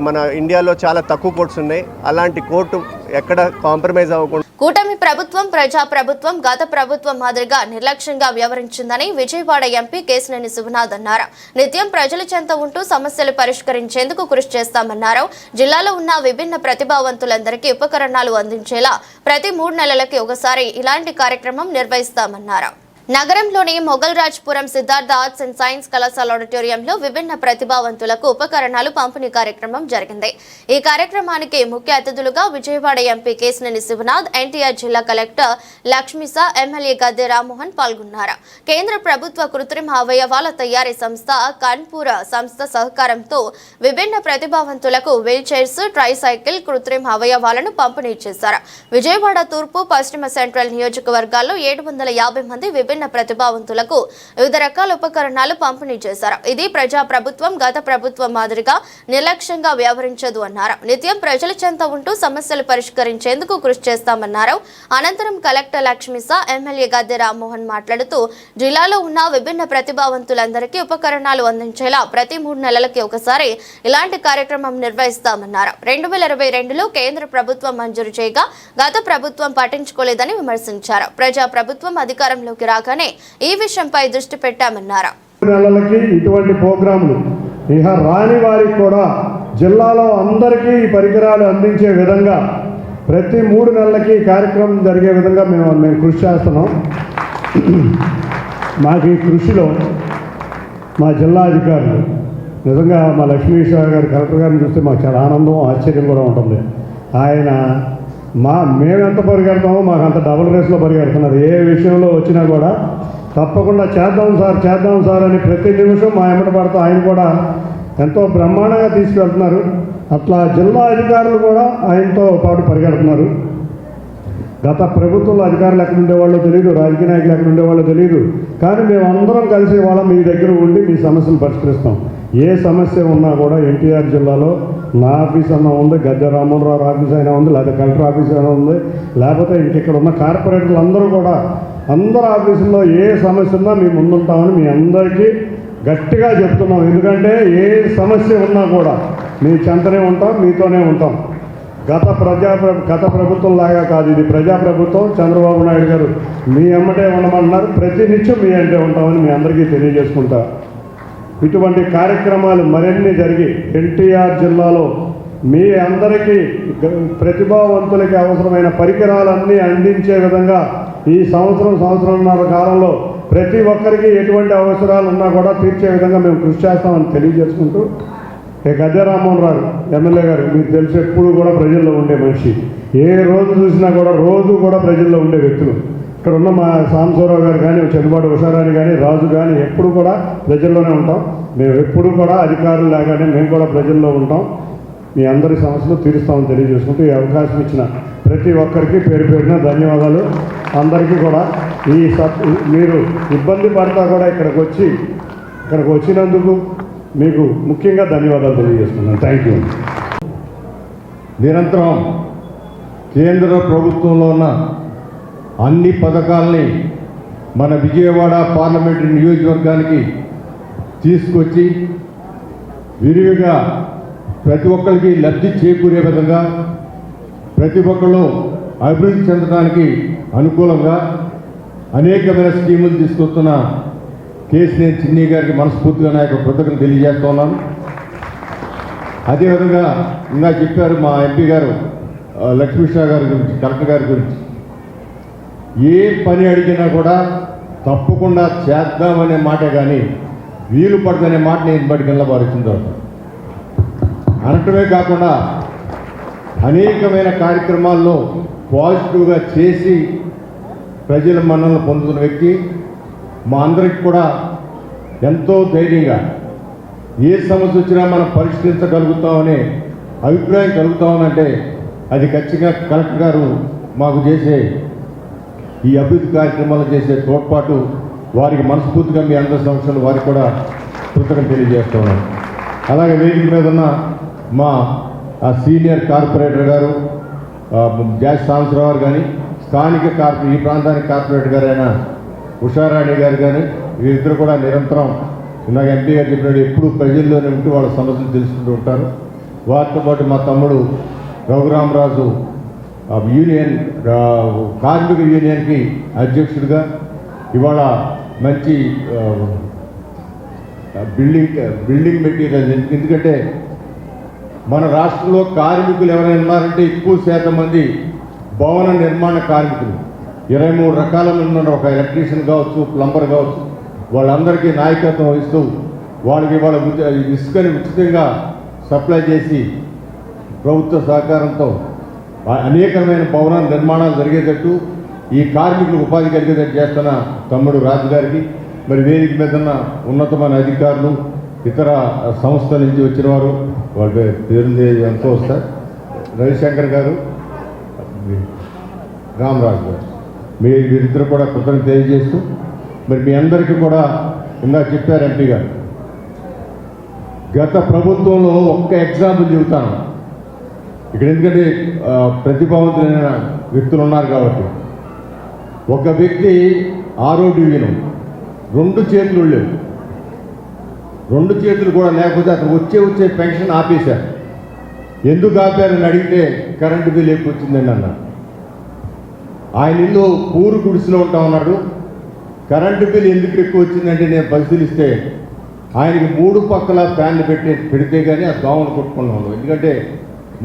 మన ఇండియాలో చాలా తక్కువ కోట్స్ ఉన్నాయి. అలాంటి కోర్టు ఎక్కడ కాంప్రమైజ్ అవ్వకుండా కూటమి ప్రభుత్వం ప్రజా ప్రభుత్వం గత ప్రభుత్వం మాదిరిగా నిర్లక్ష్యంగా వ్యవహరించిందని విజయవాడ ఎంపీ కేశినేని శివనాథ్ అన్నారు. నిత్యం ప్రజల చెంత ఉంటూ సమస్యలు పరిష్కరించేందుకు కృషి చేస్తామన్నారు. జిల్లాలో ఉన్న విభిన్న ప్రతిభావంతులందరికీ ఉపకరణాలు అందించేలా ప్రతి 3 నెలలకి ఒకసారి ఇలాంటి కార్యక్రమం నిర్వహిస్తామన్నారు. నగరంలోని Moghalrajpuram Siddhartha arts and science కళాశాల ఆడిటోరియంలో విభిన్న ప్రతిభావంతులకు ఉపకరణాలు పంపిణీ కార్యక్రమం జరిగింది. ఈ కార్యక్రమానికి ముఖ్య అతిథులుగా విజయవాడ ఎంపీ కేశినేని శివనాథ్, ఎన్టీఆర్ జిల్లా కలెక్టర్ లక్ష్మీసా, ఎమ్మెల్యే గద్దె రామ్మోహన్ పాల్గొన్నారు. కేంద్ర ప్రభుత్వ కృత్రిమ అవయవాల తయారీ సంస్థ కన్పూర సంస్థ సహకారంతో విభిన్న ప్రతిభావంతులకు వీల్ చైర్స్, ట్రైసైకిల్, కృత్రిమ అవయవాలను పంపిణీ చేశారు. విజయవాడ తూర్పు, పశ్చిమ, సెంట్రల్ నియోజకవర్గాల్లో 750 మంది విభిన్న ప్రతిభావంతులకు వివిధ రకాల ఉపకరణాలు పంపిణీ చేశారు. ఇది ప్రజా ప్రభుత్వం గత ప్రభుత్వం మాదిరిగా నిర్లక్ష్యంగా వ్యవహరించదు అన్నారు. నిత్యం ప్రజల చెంత ఉంటూ సమస్యలు పరిష్కరించేందుకు కృషి చేస్తామన్నారు. అనంతరం కలెక్టర్ లక్ష్మీసా, ఎమ్మెల్యే గద్దె రామ్మోహన్ మాట్లాడుతూ జిల్లాలో ఉన్న విభిన్న ప్రతిభావంతులందరికీ ఉపకరణాలు అందించేలా ప్రతి 3 నెలలకి ఒకసారి ఇలాంటి కార్యక్రమం నిర్వహిస్తామన్నారు. 2022లో కేంద్ర ప్రభుత్వం మంజూరు చేయగా గత ప్రభుత్వం పట్టించుకోలేదని విమర్శించారు. ప్రజా ప్రభుత్వం అధికారంలోకి రాగానే ఈ విషయంపై దృష్టి పెట్టామన్నారు. నెలలకి ఇటువంటి ప్రోగ్రాంలు ఇహ రాని వారికి కూడా జిల్లాలో అందరికీ ఈ పరికరాలు అందించే విధంగా ప్రతి 3 నెలలకి కార్యక్రమం జరిగే విధంగా మేము కృషి చేస్తున్నాం. మాకు ఈ కృషిలో మా జిల్లా అధికారులు నిజంగా మా లక్ష్మీశ్వర గారు కలెక్టర్ గారిని చూస్తే మాకు చాలా ఆనందం ఆశ్చర్యం కూడా ఉంటుంది. ఆయన మేము ఎంత పరిగెడతామో మాకు అంత డబుల్ రేస్లో పరిగెడుతున్నారు. ఏ విషయంలో వచ్చినా కూడా తప్పకుండా చేద్దాం సార్ అని ప్రతి నిమిషం మా ఎమ్మట పడుతూ ఆయన కూడా ఎంతో బ్రహ్మాండంగా తీసుకెళ్తున్నారు. అట్లా జిల్లా అధికారులు కూడా ఆయనతో పాటు పరిగెడుతున్నారు. గత ప్రభుత్వంలో అధికారులు ఎక్కడ ఉండేవాళ్ళో తెలియదు, రాజకీయ నాయకులు ఎక్కడ ఉండేవాళ్ళో తెలియదు. కానీ మేమందరం కలిసి వాళ్ళ మీ దగ్గర ఉండి మీ సమస్యలు పరిష్కరిస్తాం. ఏ సమస్య ఉన్నా కూడా ఎన్టీఆర్ జిల్లాలో నా ఆఫీస్ అన్నా ఉంది, గద్దె రామోహన్ ఆఫీస్ అయినా ఉంది, లేకపోతే కలెక్టర్ ఆఫీస్ అయినా ఉంది, లేకపోతే ఇంకెక్కడ ఉన్న కార్పొరేటర్లు అందరూ కూడా అందరు ఆఫీసుల్లో ఏ సమస్య ఉన్నా మేము ముందుంటామని మీ అందరికీ గట్టిగా చెప్తున్నాం. ఎందుకంటే ఏ సమస్య ఉన్నా కూడా మీ చెంతనే ఉంటాం, మీతోనే ఉంటాం. గత ప్రభుత్వం లాగా కాదు, ఇది ప్రజాప్రభుత్వం. చంద్రబాబు నాయుడు గారు మీ అమ్మటే ఉండమన్నారు, ప్రతి నిత్యం మీ అంటే ఉంటామని మీ అందరికీ తెలియజేసుకుంటా. ఇటువంటి కార్యక్రమాలు మరిన్ని జరిగి ఎన్టీఆర్ జిల్లాలో మీ అందరికీ ప్రతిభావంతులకి అవసరమైన పరికరాలన్నీ అందించే విధంగా ఈ సంవత్సరంన్నర కాలంలో ప్రతి ఒక్కరికి ఎటువంటి అవసరాలు ఉన్నా కూడా తీర్చే విధంగా మేము కృషి చేస్తామని తెలియజేసుకుంటూ, గద్దె రామ్మోహన్ రావు ఎమ్మెల్యే గారు మీకు తెలిసి ఎప్పుడు కూడా ప్రజల్లో ఉండే మనిషి. ఏ రోజు చూసినా కూడా రోజు కూడా ప్రజల్లో ఉండే వ్యక్తులు. ఇక్కడ ఉన్న మా సాంబశివరావు గారు కానీ, చెందుబాటు ఉషారాణి కానీ, రాజు కానీ ఎప్పుడు కూడా ప్రజల్లోనే ఉంటాం. మేము ఎప్పుడు కూడా అధికారులు లాగానే మేము కూడా ప్రజల్లో ఉంటాం. మీ అందరి సమస్యలు తీరుస్తామని తెలియజేసుకుంటూ ఈ అవకాశం ఇచ్చిన ప్రతి ఒక్కరికి పేరున ధన్యవాదాలు. అందరికీ కూడా మీరు ఇబ్బంది పడతా కూడా ఇక్కడికి వచ్చినందుకు మీకు ముఖ్యంగా ధన్యవాదాలు తెలియజేస్తున్నాను. Thank you. నిరంతరం కేంద్ర ప్రభుత్వంలో ఉన్న అన్ని పథకాలని మన విజయవాడ పార్లమెంటరీ నియోజకవర్గానికి తీసుకొచ్చి విరివిగా ప్రతి ఒక్కరికి లబ్ధి చేకూరే విధంగా, ప్రతి ఒక్కళ్ళు అభివృద్ధి చెందడానికి అనుకూలంగా అనేకమైన స్కీములు తీసుకొస్తున్న కేసినేని చిన్ని గారికి మనస్ఫూర్తిగా నా యొక్క కృతజ్ఞతలు తెలియజేస్తున్నాను. అదేవిధంగా ఇంకా చెప్పారు మా ఎంపీ గారు లక్ష్మీషా గారి గురించి, కలెక్టర్ గారి గురించి. ఏ పని అడిగినా కూడా తప్పకుండా చేద్దామనే మాటే కానీ వీలు పడదనే మాట నేను బయటికి వెళ్ళబడుతుంది. అనటమే కాకుండా అనేకమైన కార్యక్రమాల్లో పాజిటివ్గా చేసి ప్రజల మన్ననలు పొందుతున్న వ్యక్తి. మా అందరికి కూడా ఎంతో ధైర్యంగా ఏ సమస్య వచ్చినా మనం పరిష్కరించగలుగుతామనే అభిప్రాయం కలుగుతామనంటే అది ఖచ్చితంగా కలెక్టర్ గారు మాకు చేసే ఈ అభివృద్ధి కార్యక్రమాలు చేసే తోడ్పాటు వారికి మనస్ఫూర్తిగా మీ అందరి సమక్షంలో వారికి కూడా కృతజ్ఞతలు తెలియజేస్తున్నాను. అలాగే వేదిక మీద ఉన్న మా సీనియర్ కార్పొరేటర్ గారు జాస్ సాంబశివరావు కానీ, స్థానిక ఈ ప్రాంతానికి కార్పొరేటర్ గారైన ఉషారాణి గారు కానీ, వీరిద్దరు కూడా నిరంతరం నాకు ఎంపీ గారు చెప్పినట్టు ఎప్పుడు ప్రజల్లోనే ఉంటూ వాళ్ళ సమస్యలు తెలుసుకుంటూ ఉంటారు. వారితో పాటు మా తమ్ముడు రఘురామరాజు యూనియన్ కార్మిక యూనియన్కి అధ్యక్షుడిగా ఇవాళ మంచి బిల్డింగ్ మెటీరియల్. ఎందుకంటే మన రాష్ట్రంలో కార్మికులు ఎవరైనా ఉన్నారంటే ఎక్కువ శాతం మంది భవన నిర్మాణ కార్మికులు. 23 రకాల మంది ఉన్నారు. ఒక ఎలక్ట్రీషియన్ కావచ్చు, ప్లంబర్ కావచ్చు, వాళ్ళందరికీ నాయకత్వం వహిస్తూ వాళ్ళకి వాళ్ళ ఇసుకని ఉచితంగా సప్లై చేసి ప్రభుత్వ సహకారంతో అనేకమైన భవన నిర్మాణాలు జరిగేటట్టు ఈ కార్మికులకు ఉపాధి కలిగేటట్టు చేస్తున్న తమ్ముడు రాజు గారికి, మరి వేదిక మీద ఉన్న ఉన్నతమైన అధికారులు, ఇతర సంస్థల నుంచి వచ్చిన వారు, వాళ్ళ పేరు ఎంతో వస్తారు, రవిశంకర్ గారు, రామరాజు గారు, వీరిద్దరు కూడా కృతజ్ఞత తెలియజేస్తూ, మరి మీ అందరికీ కూడా ఇందాక చెప్పారు ఎంపీ గారు. గత ప్రభుత్వంలో ఒక్క ఎగ్జాంపుల్ చెబుతాను ఇక్కడ, ఎందుకంటే ప్రతిభావంతులైన వ్యక్తులు ఉన్నారు కాబట్టి. ఒక వ్యక్తి 6వ డివిజన్ 2 చేతులు లేవు, 2 చేతులు కూడా లేకపోతే అతను వచ్చే పెన్షన్ ఆపేశారు. ఎందుకు ఆపారని అడిగితే కరెంటు బిల్ ఎక్కువ వచ్చిందని అన్నారు. ఆయన ఇల్లు పూరు గుడిసెలో ఉంటా ఉన్నాడు. కరెంటు బిల్ ఎందుకు ఎక్కువ వచ్చిందంటే నేను పరిశీలిస్తే ఆయనకి 3 పక్కల ఫ్యాన్లు పెడితే కానీ ఆ దోమలు కొట్టుకున్నాము. ఎందుకంటే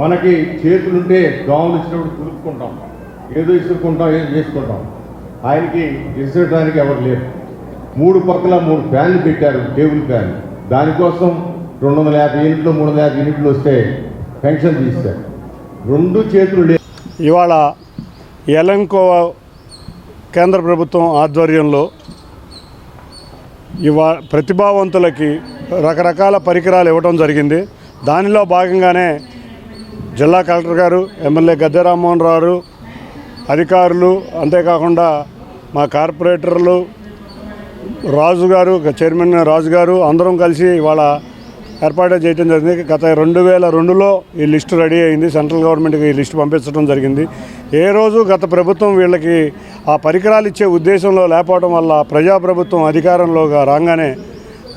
మనకి చేతులుంటే దోమలు ఇచ్చినప్పుడు తురుక్కుంటాం, ఏదో ఇసురుకుంటాం, ఏదో చేసుకుంటాం. ఆయనకి ఇసరడానికి ఎవరు లేరు. 3 పక్కల 3 ఫ్యాన్లు పెట్టారు, టేబుల్ ఫ్యాన్. దానికోసం 250 యూనిట్లు 350 యూనిట్లు వస్తే పెన్షన్ తీస్తారు. 2 చేతులు ఇవాళ ఎలంకో కేంద్ర ప్రభుత్వం ఆధ్వర్యంలో ప్రతిభావంతులకి రకరకాల పరికరాలు ఇవ్వడం జరిగింది. దానిలో భాగంగానే జిల్లా కలెక్టర్ గారు, ఎమ్మెల్యే గద్దె రామ్మోహన్ రావు, అధికారులు, అంతేకాకుండా మా కార్పొరేటర్లు రాజు గారు, చైర్మన్ రాజు గారు అందరం కలిసి ఇవాళ ఏర్పాటు చేయడం జరిగింది. గత 2002లో ఈ లిస్టు రెడీ అయింది. సెంట్రల్ గవర్నమెంట్కి ఈ లిస్టు పంపించడం జరిగింది. ఏ రోజు గత ప్రభుత్వం వీళ్ళకి ఆ పరికరాలు ఇచ్చే ఉద్దేశంలో లేకపోవడం వల్ల ప్రజాప్రభుత్వం అధికారంలోగా రాగానే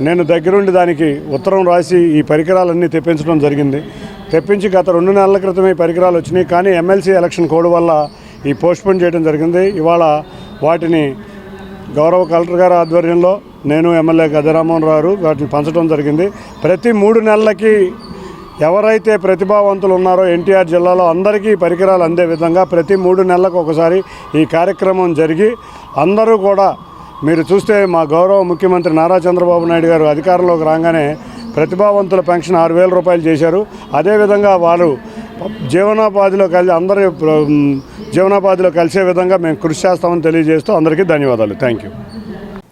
నేను దగ్గరుండి దానికి ఉత్తరం రాసి ఈ పరికరాలన్నీ తెప్పించడం జరిగింది. తెప్పించి గత 2 నెలల క్రితమే ఈ పరికరాలు వచ్చినాయి. కానీ ఎమ్మెల్సీ ఎలక్షన్ కోడ్ వల్ల ఈ పోస్ట్పోన్ చేయడం జరిగింది. ఇవాళ వాటిని గౌరవ కలెక్టర్ గారి ఆధ్వర్యంలో నేను ఎమ్మెల్యే గద్దె రామ్మోహన్ రావు వాటిని పంచడం జరిగింది. ప్రతి 3 నెలలకి ఎవరైతే ప్రతిభావంతులు ఉన్నారో ఎన్టీఆర్ జిల్లాలో అందరికీ పరికరాలు అందే విధంగా ప్రతి 3 నెలలకు ఒకసారి ఈ కార్యక్రమం జరిగి అందరూ కూడా మీరు చూస్తే మా గౌరవ ముఖ్యమంత్రి నారా చంద్రబాబు నాయుడు గారు అధికారంలోకి రాగానే ప్రతిభావంతుల పెన్షన్ 6,000 రూపాయలు చేశారు. అదేవిధంగా వారు జీవనోపాధిలో కలిసే విధంగా మేము కృషి చేస్తామని తెలియజేస్తూ అందరికీ ధన్యవాదాలు. Thank you.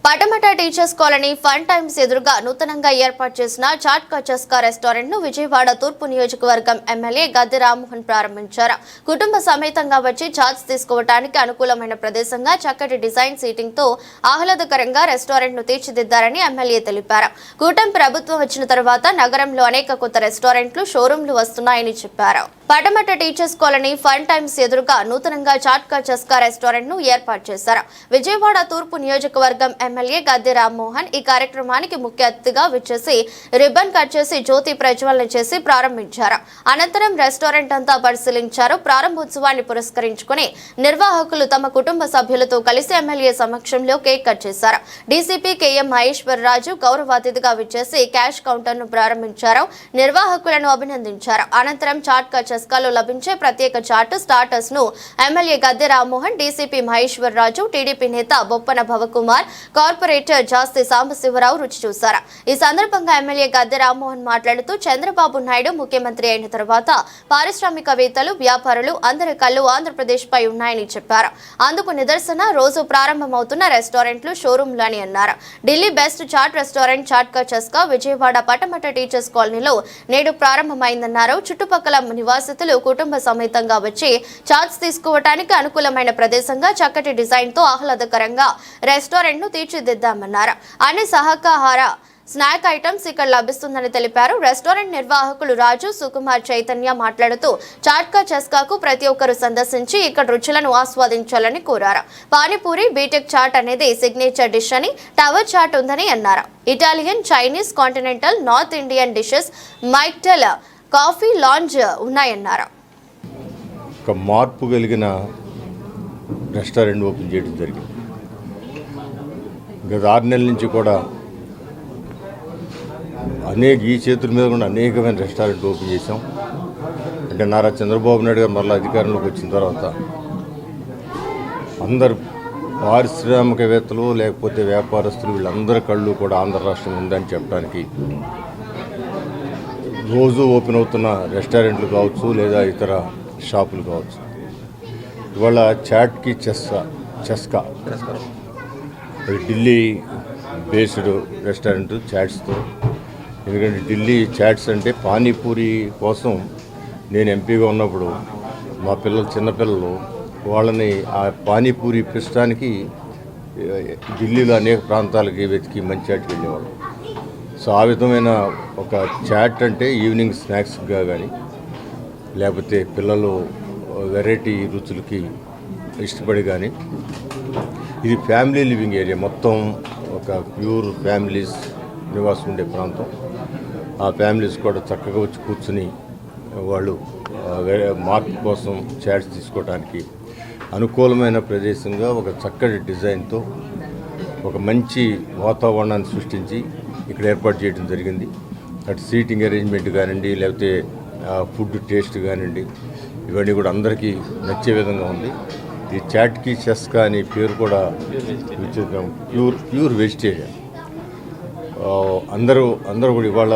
Patamata teachers colony fun times ఎదురుగా నూతనంగా ఏర్పాటు చేసిన చాట్ కా చస్కా రెస్టారెంట్ ను విజయవాడ తూర్పు నియోజకవర్గం ఎమ్మెల్యే గద్దె రామ్మోహన్ ప్రారంభించారు. కుటుంబ సమేతంగా వచ్చి చాట్స్ తీసుకోవడానికి అనుకూలమైన ప్రదేశంగా చక్కటి డిజైన్ సీటింగ్ తో ఆహ్లాదకరంగా రెస్టారెంట్ ను తీర్చిదిద్దారని ఎమ్మెల్యే తెలిపారు. కూటమి ప్రభుత్వం వచ్చిన తర్వాత నగరంలో అనేక కొత్త రెస్టారెంట్లు, షోరూంలు వస్తున్నాయని చెప్పారు. Patamata teachers colony fun times ఎదురుగా నూతనంగా చాట్ కా చస్కా రెస్టారెంట్ ను ఏర్పాటు చేశారు. విజయవాడ తూర్పు నియోజకవర్గం ఎమ్మెల్యే గద్దె రామ్మోహన్ ఈ కార్యక్రమానికి ముఖ్య అతిథిగా విచ్చేసి రిబ్బన్ కట్ చేసి జ్యోతి ప్రజ్వలన చేసి ప్రారంభించారు. అనంతరం రెస్టారెంట్ అంతా పరిశీలించారు. ప్రారంభోత్సవాన్ని పురస్కరించుకుని నిర్వాహకులు తమ కుటుంబ సభ్యులతో కలిసి ఎమ్మెల్యే సమక్షంలో కేక్ కట్ చేశారు. డీసీపీ కేఎం మహేశ్వరరాజు గౌరవ అతిథిగా విచ్చేసి క్యాష్ కౌంటర్ ను ప్రారంభించారు. నిర్వాహకులను అభినందించారు. అనంతరం చాట్ కా చస్కాలో లభించే ప్రత్యేక చాట్ స్టార్టర్స్ ను MLA Gadde Rammohan, DCP Maheshwara Raju, TDP నేత బొప్పన భవకుమార్, కార్పొరేటర్ జాస్తి సాంబశివరావు రుచి చూశారు. ఈ సందర్భంగా ఎమ్మెల్యే గద్దె రామ్మోహన్ మాట్లాడుతూ చంద్రబాబు నాయుడు ముఖ్యమంత్రి అయిన తర్వాత పారిశ్రామికవేత్తలు, వ్యాపారులు అందరి కళ్ళు ఆంధ్రప్రదేశ్ పై ఉన్నాయని చెప్పారు. అందుకు నిదర్శన రోజు ప్రారంభమవుతున్న రెస్టారెంట్లు, షోరూంలు అని అన్నారు. Delhi best chaat restaurant Chaat Ka Chaska Vijayawada Patamata teachers కాలనీలో నేడు ప్రారంభమైందన్నారు. చుట్టుపక్కల నివాసితులు కుటుంబ సమేతంగా వచ్చి చాట్స్ తీసుకోవడానికి అనుకూలమైన ప్రదేశంగా చక్కటి డిజైన్ తో ఆహ్లాదకరంగా రెస్టారెంట్ ను తీర్చిదిద్దామన్నారు. అన్ని సహకాహార స్నాక్ ఐటమ్స్ ఇక్కడ లభిస్తుందని తెలిపారు. రెస్టారెంట్ నిర్వాహకులు రాజు, సుకుమార్, చైతన్య మాట్లాడుతూ చాట్ కా చస్కాకు ప్రతి ఒక్కరూ సందర్శించి ఇక్కడ రుచులను ఆస్వాదించాలని కోరారు. పానీపూరి, బీటెక్ చాట్ అనేది సిగ్నేచర్ డిష్ అని, టవర్ చాట్ ఉందని అన్నారు. Italian, Chinese, continental, north Indian dishes, mocktail, coffee lounge ఉన్నాయన్నారు. ఒక మార్పు కలిగిన రెస్టారెంట్ ఓపెన్ చేయడం జరిగింది. గత 6 నెలల నుంచి కూడా ఈ చేతుల మీద కూడా అనేకమైన రెస్టారెంట్ ఓపెన్ చేశాం. అంటే నారా చంద్రబాబు నాయుడు గారు మళ్ళీ అధికారంలోకి వచ్చిన తర్వాత అందరు పారిశ్రామికవేత్తలు లేకపోతే వ్యాపారస్తులు వీళ్ళందరి కళ్ళు కూడా ఆంధ్ర రాష్ట్రం ఉందని చెప్పడానికి రోజు ఓపెన్ అవుతున్న రెస్టారెంట్లు కావచ్చు లేదా ఇతర షాపులు కావచ్చు. ఇవాళ చాట్కి చస్కా ఢిల్లీ బేస్డ్ రెస్టారెంట్ చాట్స్తో. ఎందుకంటే ఢిల్లీ చాట్స్ అంటే పానీపూరి కోసం నేను ఎంపీగా ఉన్నప్పుడు మా చిన్నపిల్లలు వాళ్ళని ఆ పానీపూరి ఇప్పించడానికి ఢిల్లీలో అనేక ప్రాంతాలకి వెతికి మంచి చాట్కి వెళ్ళేవాళ్ళు. సో ఆ విధమైన ఒక చాట్ అంటే ఈవినింగ్ స్నాక్స్గా కానీ లేకపోతే పిల్లలు వెరైటీ రుచులకి ఇష్టపడి కానీ, ఇది ఫ్యామిలీ లివింగ్ ఏరియా, మొత్తం ఒక ప్యూర్ ఫ్యామిలీస్ నివాసం ఉండే ప్రాంతం. ఆ ఫ్యామిలీస్ కూడా చక్కగా వచ్చి కూర్చుని వాళ్ళు మార్క్ కోసం చాట్స్ తీసుకోవడానికి అనుకూలమైన ప్రదేశంగా ఒక చక్కటి డిజైన్తో ఒక మంచి వాతావరణాన్ని సృష్టించి ఇక్కడ ఏర్పాటు చేయడం జరిగింది. అటు సీటింగ్ అరేంజ్మెంట్ కానివ్వండి, లేకపోతే ఫుడ్ టేస్ట్ కానివ్వండి, ఇవన్నీ కూడా అందరికీ నచ్చే విధంగా ఉంది. ఈ చాట్కి చెస్కా అనే పేరు కూడా ప్యూర్ వెజిటేరియన్. అందరూ కూడా ఇవాళ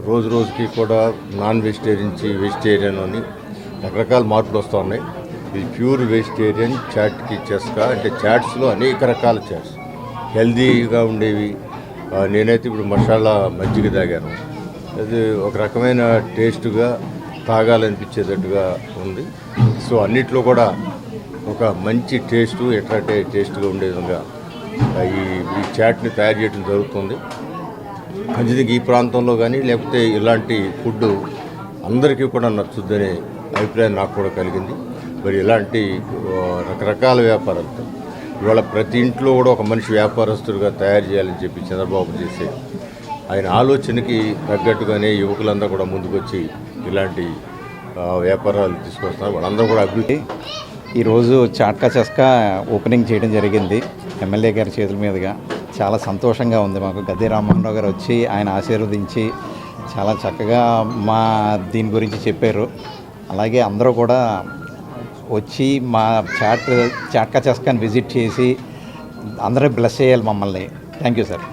రోజుకి కూడా నాన్ వెజిటేరియన్ నుంచి వెజిటేరియన్ అని రకరకాల మార్పులు వస్తూ ఉన్నాయి. ఇది ప్యూర్ వెజిటేరియన్ చాట్కి చెస్కా అంటే చాట్స్లో అనేక రకాల చాట్స్ హెల్దీగా ఉండేవి. నేనైతే ఇప్పుడు మసాలా మజ్జిగ తాగాను. అది ఒక రకమైన టేస్ట్గా తాగాలనిపించేటట్టుగా ఉంది. సో అన్నిట్లో కూడా ఒక మంచి టేస్ట్గా ఉండే విధంగా ఈ చాట్ని తయారు చేయడం జరుగుతుంది. ఖచ్చితంగా ఈ ప్రాంతంలో కానీ లేకపోతే ఇలాంటి ఫుడ్ అందరికీ కూడా నచ్చుద్దనే అభిప్రాయం నాకు కూడా కలిగింది. మరి ఇలాంటి రకరకాల వ్యాపారాలతో ఇవాళ ప్రతి ఇంట్లో కూడా ఒక మనిషి వ్యాపారస్తుడిగా తయారు చేయాలని చెప్పి చంద్రబాబు చేసే ఆయన ఆలోచనకి తగ్గట్టుగానే యువకులందరూ కూడా ముందుకొచ్చి ఇలాంటి వ్యాపారాలు తీసుకొస్తున్నారు. వాళ్ళందరూ కూడా అభివృద్ధి. ఈరోజు చాట్కా చెస్కా ఓపెనింగ్ చేయడం జరిగింది ఎమ్మెల్యే గారి చేతుల మీదుగా. చాలా సంతోషంగా ఉంది మాకు. గద్దె రామ్మోహన్ రావు గారు వచ్చి ఆయన ఆశీర్వదించి చాలా చక్కగా మా దీని గురించి చెప్పారు. అలాగే అందరూ కూడా వచ్చి మా చాట్కా చెస్కాని విజిట్ చేసి అందరూ బ్లెస్ చేయాలి మమ్మల్ని. Thank you sir.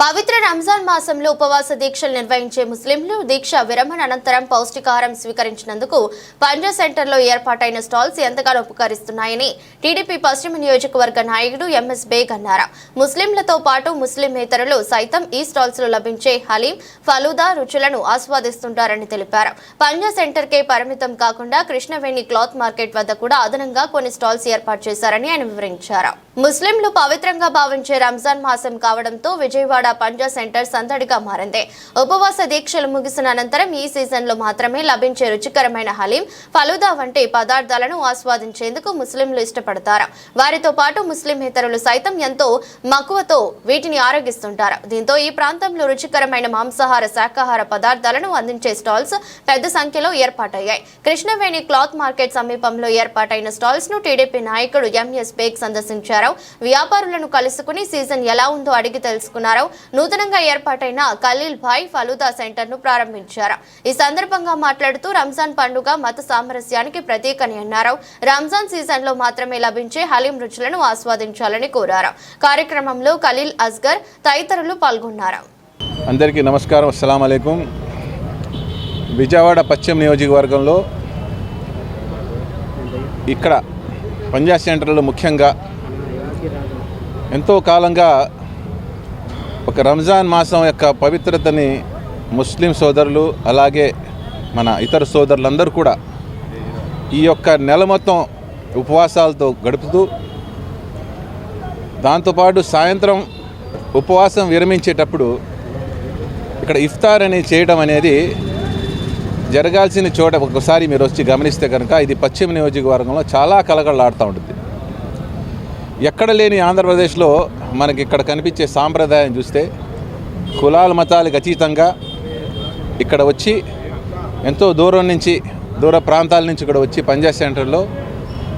పవిత్ర రంజాన్ మాసంలో ఉపవాస దీక్షలు నిర్వహించే ముస్లింలు దీక్ష విరమణ అనంతరం పౌష్టికాహారం స్వీకరించినందుకు పంజా సెంటర్లో ఏర్పాటైన స్టాల్స్ ఎంతగానో ఉపకరిస్తున్నాయని టీడీపీ పశ్చిమ నియోజకవర్గ నాయకుడు ఎంఎస్ బేగ్ అన్నారు. ముస్లింలతో పాటు ముస్లింయేతరులు సైతం ఈ స్టాల్స్ లో లభించే హలీం, ఫలూదా రుచులను ఆస్వాదిస్తుంటారని తెలిపారు. పంజా సెంటర్కే పరిమితం కాకుండా కృష్ణవేణి క్లాత్ మార్కెట్ వద్ద కూడా అదనంగా కొన్ని స్టాల్స్ ఏర్పాటు చేశారని ఆయన వివరించారు. ముస్లింలు పవిత్రంగా భావించే రంజాన్ మాసం కావడంతో విజయవాడ పంజా సెంటర్ సందడిగా మారింది. ఉపవాస దీక్షలు ముగిసిన అనంతరం ఈ సీజన్ లో మాత్రమే లభించే రుచికరమైన హలీం, ఫలూదా వంటి పదార్థాలను ఆస్వాదించేందుకు ముస్లింలు ఇష్టపడతారు. వారితో పాటు ముస్లింయేతరులు సైతం ఎంతో మక్కువతో వీటిని ఆరగిస్తుంటారు. దీంతో ఈ ప్రాంతంలో రుచికరమైన మాంసాహార, శాకాహార పదార్థాలను అందించే స్టాల్స్ పెద్ద సంఖ్యలో ఏర్పాటయ్యాయి. కృష్ణవేణి క్లాత్ మార్కెట్ సమీపంలో ఏర్పాటైన స్టాల్స్ ను టీడీపీ నాయకుడు ఎంఎస్ బేగ్ సందర్శించారు. వ్యాపారులను కలుసుకుని సీజన్ ఎలా ఉందో అడిగి తెలుసుకున్నారు. నూతనంగా ఏర్పాటైన ఖలీల్ భాయ్ ఫలూదా సెంటర్ ను ప్రారంభించారు. ఈ సందర్భంగా మాట్లాడుతూ రంజాన్ పండుగ మత సామరస్యానికి ప్రతీకని అన్నారు. రంజాన్ సీజన్ లో మాత్రమే లభించే హలీం రుచులను ఆస్వాదించాలని కోరారు. కార్యక్రమంలో ఖలీల్ అస్గర్ తదితరులు పాల్గొన్నారు. అందరికీ నమస్కారం. అస్సలాం అలైకుం. విజయవాడ పశ్చిమ నియోజకవర్గంలో ఇక్కడ పంజా సెంటర్లో ముఖ్యంగా ఎంతో కాలంగా ఒక రంజాన్ మాసం యొక్క పవిత్రతని ముస్లిం సోదరులు అలాగే మన ఇతర సోదరులందరూ కూడా ఈ యొక్క నెల మొత్తం ఉపవాసాలతో గడుపుతూ దాంతోపాటు సాయంత్రం ఉపవాసం విరమించేటప్పుడు ఇక్కడ ఇఫ్తార్ అనేది చేయడం అనేది జరగాల్సిన చోట ఒకసారి మీరు వచ్చి గమనిస్తే కనుక ఇది పశ్చిమ నియోజకవర్గంలో చాలా కలకలలాడుతూ ఉంటుంది. ఎక్కడ లేని ఆంధ్రప్రదేశ్లో మనకి ఇక్కడ కనిపించే సాంప్రదాయం చూస్తే కులాల మతాలకు అతీతంగా ఇక్కడ వచ్చి ఎంతో దూర ప్రాంతాల నుంచి ఇక్కడ వచ్చి పంజా సెంటర్లో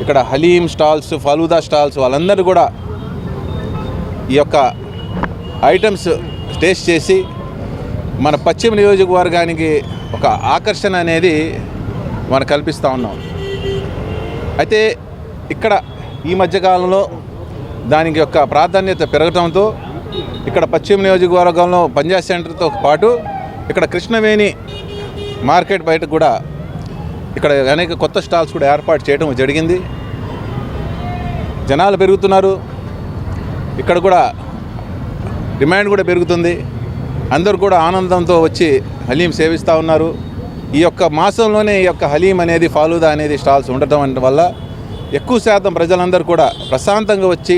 ఇక్కడ హలీం స్టాల్స్, ఫలూదా స్టాల్స్ వాళ్ళందరూ కూడా ఈ యొక్క ఐటమ్స్ టేస్ట్ చేసి మన పశ్చిమ నియోజకవర్గానికి ఒక ఆకర్షణ అనేది మనం కల్పిస్తూ ఉన్నాం. అయితే ఇక్కడ ఈ మధ్యకాలంలో దానికి యొక్క ప్రాధాన్యత పెరగడంతో ఇక్కడ పశ్చిమ నియోజకవర్గంలో పంజా సెంటర్తో పాటు ఇక్కడ కృష్ణవేణి మార్కెట్ బయట కూడా ఇక్కడ అనేక కొత్త స్టాల్స్ కూడా ఏర్పాటు చేయడం జరిగింది. జనాలు పెరుగుతున్నారు, ఇక్కడ కూడా డిమాండ్ కూడా పెరుగుతుంది. అందరూ కూడా ఆనందంతో వచ్చి హలీం సేవిస్తూ ఉన్నారు. ఈ యొక్క మాసంలోనే ఈ యొక్క హలీం అనేది, ఫాలూదా అనేది స్టాల్స్ ఉండటం వల్ల ఎక్కువ శాతం ప్రజలందరూ కూడా ప్రశాంతంగా వచ్చి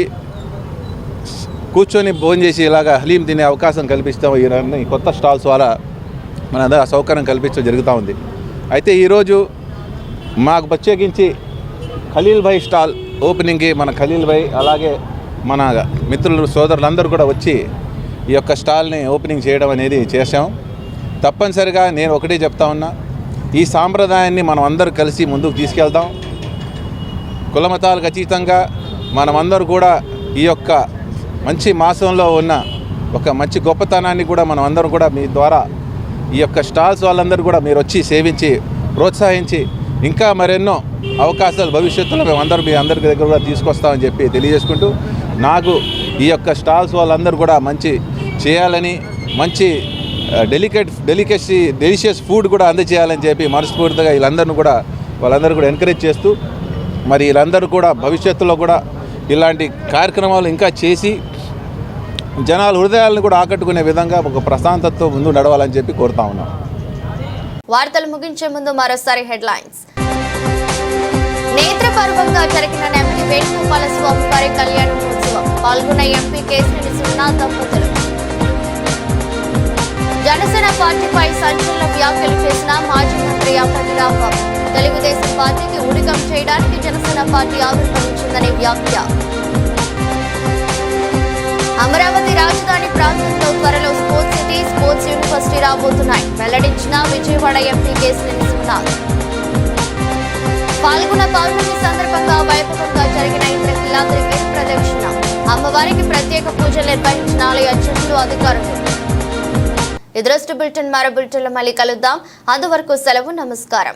కూర్చొని భోజనం చేసి ఇలాగా హలీం తినే అవకాశం కల్పిస్తాం. ఈ కొత్త స్టాల్స్ ద్వారా మన అందరూ సౌకర్యం కల్పించడం జరుగుతూ ఉంది. అయితే ఈరోజు మాకు ప్రత్యేకించి ఖలీల్ భాయ్ స్టాల్ ఓపెనింగ్కి మన ఖలీల్ భాయ్ అలాగే మన మిత్రులు సోదరులందరూ కూడా వచ్చి ఈ యొక్క స్టాల్ని ఓపెనింగ్ చేయడం అనేది చేశాం. తప్పనిసరిగా నేను ఒకటే చెప్తా ఉన్నా, ఈ సాంప్రదాయాన్ని మనం అందరూ కలిసి ముందుకు తీసుకెళ్తాం. కులమతాలకు అతీతంగా మనమందరూ కూడా ఈ యొక్క మంచి మాసంలో ఉన్న ఒక మంచి గొప్పతనాన్ని కూడా మనం అందరం కూడా మీ ద్వారా ఈ యొక్క స్టాల్స్ వాళ్ళందరూ కూడా మీరు వచ్చి సేవించి ప్రోత్సహించి ఇంకా మరెన్నో అవకాశాలు భవిష్యత్తులో మేము మీ అందరి దగ్గర కూడా తీసుకొస్తామని చెప్పి తెలియజేసుకుంటూ, నాకు ఈ యొక్క స్టాల్స్ వాళ్ళందరూ కూడా మంచి చేయాలని, మంచి డెలిషియస్ ఫుడ్ కూడా అందజేయాలని చెప్పి మనస్ఫూర్తిగా వాళ్ళందరూ కూడా ఎంకరేజ్ చేస్తూ, మరి వీళ్ళందరూ కూడా భవిష్యత్తులో కూడా ఇలాంటి కార్యక్రమాలు ఇంకా చేసి జనాల హృదయాలను కూడా ఆకట్టుకునే విధంగా ఒక ప్రశాంతతతో ముందు నడవాలని చెప్పి కోరుతా ఉన్నాం. వార్తలు ముగించే ముందు మరోసారి హెడ్లైన్స్. నేత్రపర్వంగా జరిగిన నెమ్మది వేణుగోపాల స్వామి వారి కళ్యాణ మహోత్సవం. పాల్గొన్న ఎంపీ కేశినేని సుమనాథ్ దంపతులు. జనసేన పార్టీపై సంచలన వ్యాఖ్యలు చేసిన మాజీ మంత్రి అంబటి రాంబాబు. తెలుగుదేశం పార్టీకి ఊడిగం చేయడానికి జనసేన పార్టీ ఆవిర్భవించిందనే వ్యాఖ్య. అమరావతి రాజధాని ప్రాంతంలో త్వరలో స్పోర్ట్స్ సిటీ, స్పోర్ట్స్ యూనివర్సిటీ రాబోతున్నాయి వెల్లడించిన విజయవాడ ఎంపీ కేశినేని సుమనాథ్. పాల్గొన్న పౌర్ణమి సందర్భంగా వైభవంగా జరిగిన ఇంద్రకీలాద్రి గిరి ప్రదక్షిణ. అమ్మవారికి ప్రత్యేక పూజలు నిర్వహించిన ఆలయ అర్చకులు, అధికారులు. ఇదృష్టి బులెటిన్ మరో బులెటిన్లో మళ్ళీ కలుద్దాం. అంతవరకు సెలవు. నమస్కారం.